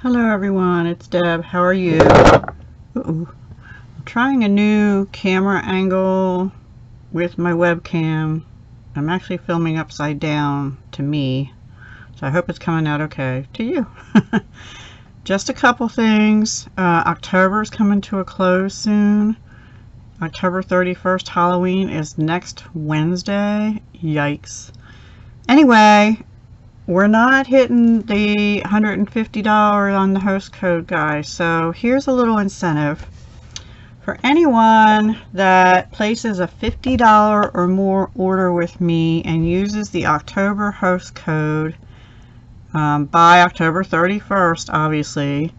Hello everyone, it's Deb. How are you? I'm trying a new camera angle with my webcam. I'm actually filming upside down to me, so I hope it's coming out okay to you. Just a couple things. October is coming to a close soon. October 31st, Halloween, is next Wednesday. Yikes. Anyway, we're not hitting the $150 on the host code, guys. So here's a little incentive. For anyone that places a $50 or more order with me and uses the October host code by October 31st, obviously,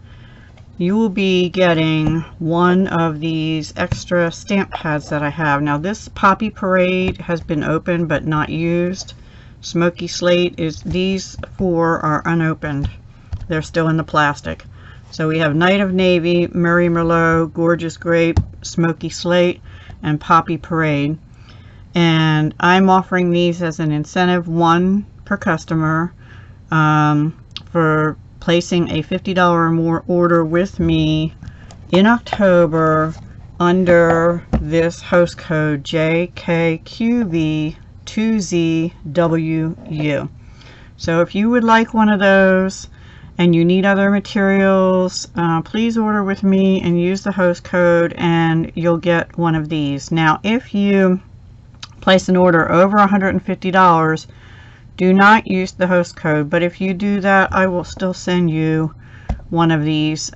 you will be getting one of these extra stamp pads that I have. Now this Poppy Parade has been opened but not used. Smoky Slate is, these four are unopened. They're still in the plastic. So we have Night of Navy, Murray Merlot, Gorgeous Grape, Smoky Slate, and Poppy Parade. And I'm offering these as an incentive, one per customer, for placing a $50 or more order with me in October under this host code JKQV2ZWU. So if you would like one of those and you need other materials, please order with me and use the host code and you'll get one of these. Now if you place an order over $150, do not use the host code, but if you do that, I will still send you one of these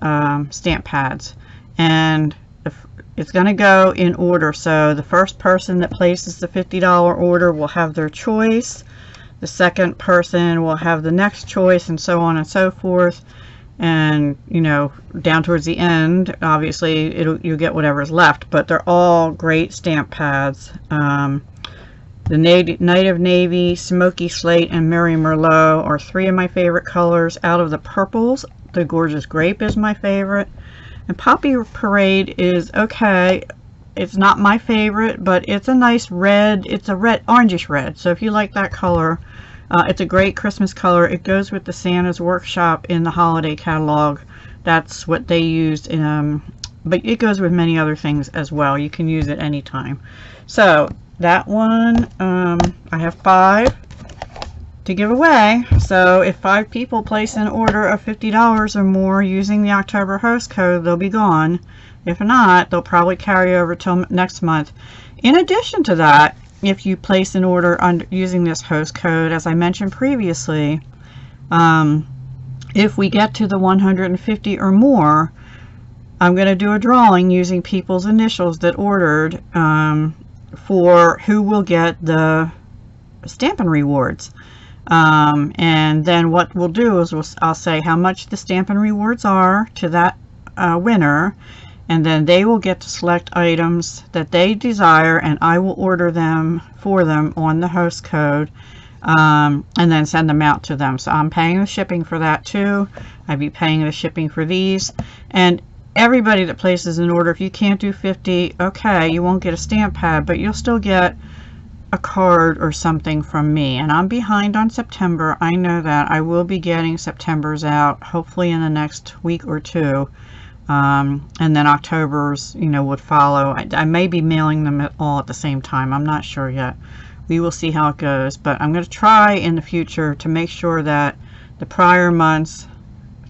stamp pads. And it's going to go in order, so the first person that places the $50 order will have their choice, the second person will have the next choice, and so on and so forth. And you know, down towards the end, obviously you'll get whatever's left, but they're all great stamp pads. The Night of Navy, Smoky Slate, and Murray Merlot are three of my favorite colors. Out of the purples, the Gorgeous Grape is my favorite. And Poppy Parade is okay. It's not my favorite, but it's a nice red. It's a red, orangish red. So if you like that color, it's a great Christmas color. It goes with the Santa's Workshop in the holiday catalog. That's what they used in, but it goes with many other things as well. You can use it anytime. So that one, I have 5 to give away. So if 5 people place an order of $50 or more using the October host code, they'll be gone. If not, they'll probably carry over till next month. In addition to that, if you place an order using this host code, as I mentioned previously, if we get to the 150 or more, I'm going to do a drawing using people's initials that ordered, for who will get the Stampin' Rewards. And then what we'll do is I'll say how much the Stampin' Rewards are to that winner, and then they will get to select items that they desire, and I will order them for them on the host code, and then send them out to them. So I'm paying the shipping for that too. I'd be paying the shipping for these. And everybody that places an order, if you can't do 50, okay, you won't get a stamp pad, but you'll still get a card or something from me. And I'm behind on September. I know that. I will be getting September's out hopefully in the next week or two. And then October's, you know, would follow. I may be mailing them all at the same time. I'm not sure yet. We will see how it goes. But I'm going to try in the future to make sure that the prior months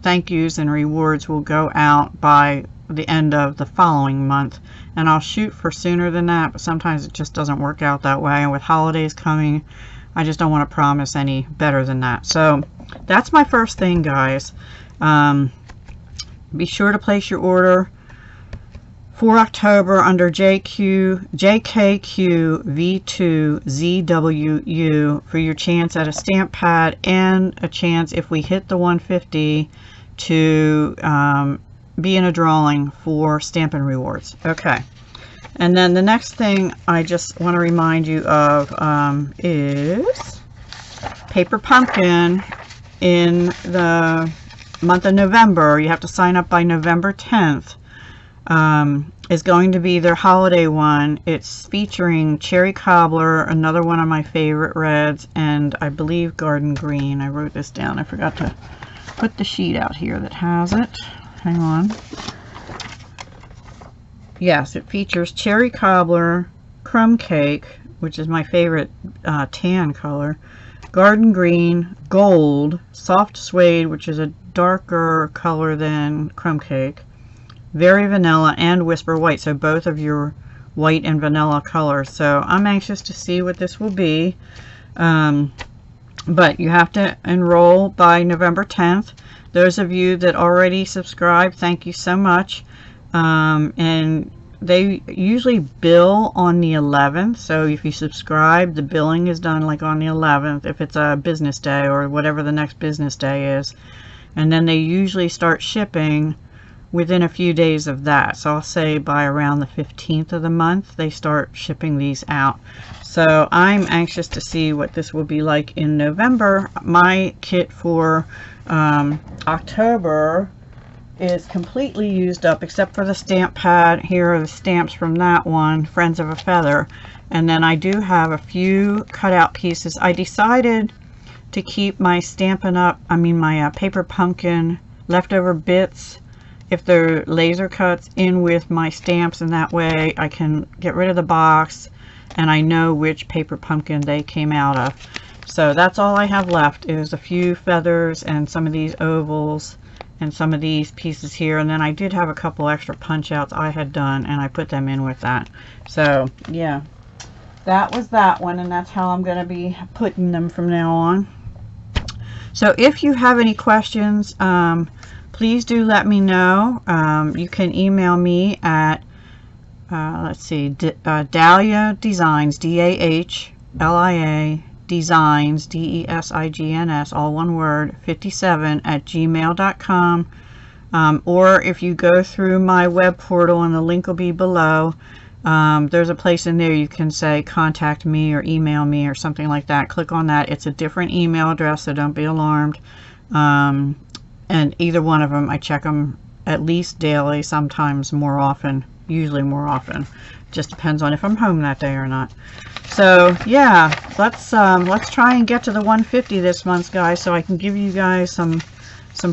thank yous and rewards will go out by the end of the following month, and I'll shoot for sooner than that, but sometimes it just doesn't work out that way, and with holidays coming, I just don't want to promise any better than that. So that's my first thing, guys. Be sure to place your order for October under JKQV2ZWU for your chance at a stamp pad and a chance, if we hit the 150, to be in a drawing for Stampin' Rewards. Okay, and then the next thing I just want to remind you of is Paper Pumpkin in the month of November. You have to sign up by November 10th. Is going to be their holiday one. It's featuring Cherry Cobbler, another one of my favorite reds, and I believe Garden Green. I wrote this down. I forgot to put the sheet out here that has it. Hang on. Yes, it features cherry cobbler, crumb cake, which is my favorite tan color, garden green, gold, soft suede, which is a darker color than crumb cake, very vanilla, and whisper white. So both of your white and vanilla colors. So I'm anxious to see what this will be. But you have to enroll by November 10th. Those of you that already subscribed, thank you so much. And they usually bill on the 11th, so if you subscribe, the billing is done like on the 11th if it's a business day or whatever the next business day is, and then they usually start shipping within a few days of that. So I'll say by around the 15th of the month they start shipping these out. So I'm anxious to see what this will be like in November. My kit for October is completely used up except for the stamp pad. Here are the stamps from that one, Friends of a Feather, and then I do have a few cutout pieces. I decided to keep my Stampin' Up, my paper pumpkin leftover bits, if they're laser cuts, in with my stamps, and that way I can get rid of the box and I know which paper pumpkin they came out of. So that's all I have left is a few feathers and some of these ovals and some of these pieces here, and then I did have a couple extra punch outs I had done and I put them in with that. So yeah, that was that one, and that's how I'm going to be putting them from now on. So if you have any questions, please do let me know. You can email me at let's see, Dahlia Designs, DAHLIA Designs, DESIGNS, all one word, 57@gmail.com. Or if you go through my web portal, and the link will be below, there's a place in there you can say contact me or email me or something like that. Click on that. It's a different email address, so don't be alarmed. And either one of them, I check them at least daily, sometimes more often, usually more often. Just depends on if I'm home that day or not. So yeah, let's try and get to the 150 this month, guys, so I can give you guys some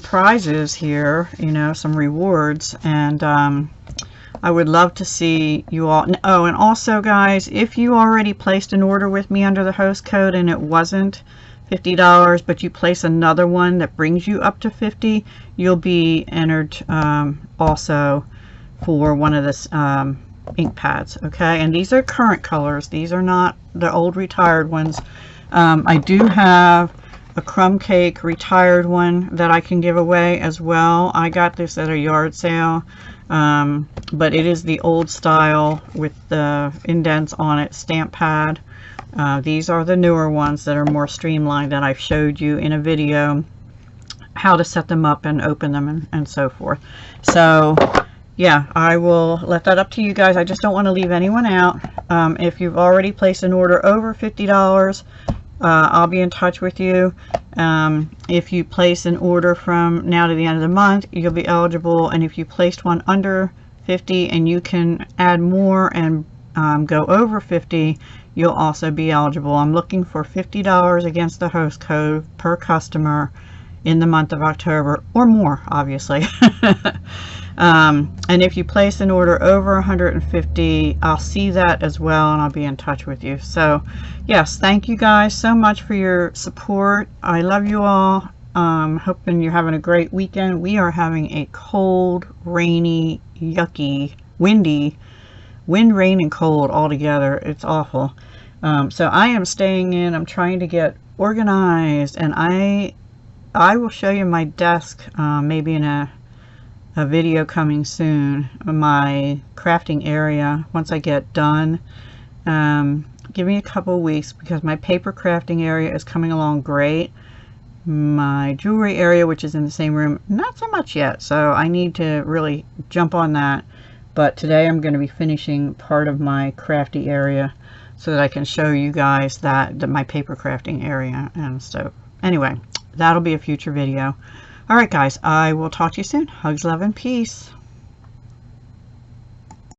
prizes here, you know, some rewards. And I would love to see you all. Oh, and also, guys, if you already placed an order with me under the host code and it wasn't $50, but you place another one that brings you up to 50, you'll be entered also for one of the ink pads. Okay, and these are current colors, these are not the old retired ones. I do have a crumb cake retired one that I can give away as well. I got this at a yard sale, but it is the old style with the indents on it stamp pad. These are the newer ones that are more streamlined that I've showed you in a video how to set them up and open them and so forth. So yeah, I will let that up to you guys. I just don't want to leave anyone out. If you've already placed an order over $50, I'll be in touch with you. If you place an order from now to the end of the month, you'll be eligible. And if you placed one under 50 and you can add more and go over 50, you'll also be eligible. I'm looking for $50 against the host code per customer in the month of October, or more, obviously. And if you place an order over 150, I'll see that as well, and I'll be in touch with you. So yes, thank you guys so much for your support. I love you all. Hoping you're having a great weekend. We are having a cold, rainy, yucky, windy, wind, rain, and cold all together. It's awful. So I am staying in. I'm trying to get organized, and I will show you my desk maybe in a video coming soon, my crafting area once I get done. Give me a couple weeks because my paper crafting area is coming along great. My jewelry area, which is in the same room, not so much yet, so I need to really jump on that. But today I'm going to be finishing part of my crafty area so that I can show you guys that my paper crafting area. And so anyway, that'll be a future video. Alright guys, I will talk to you soon. Hugs, love, and peace.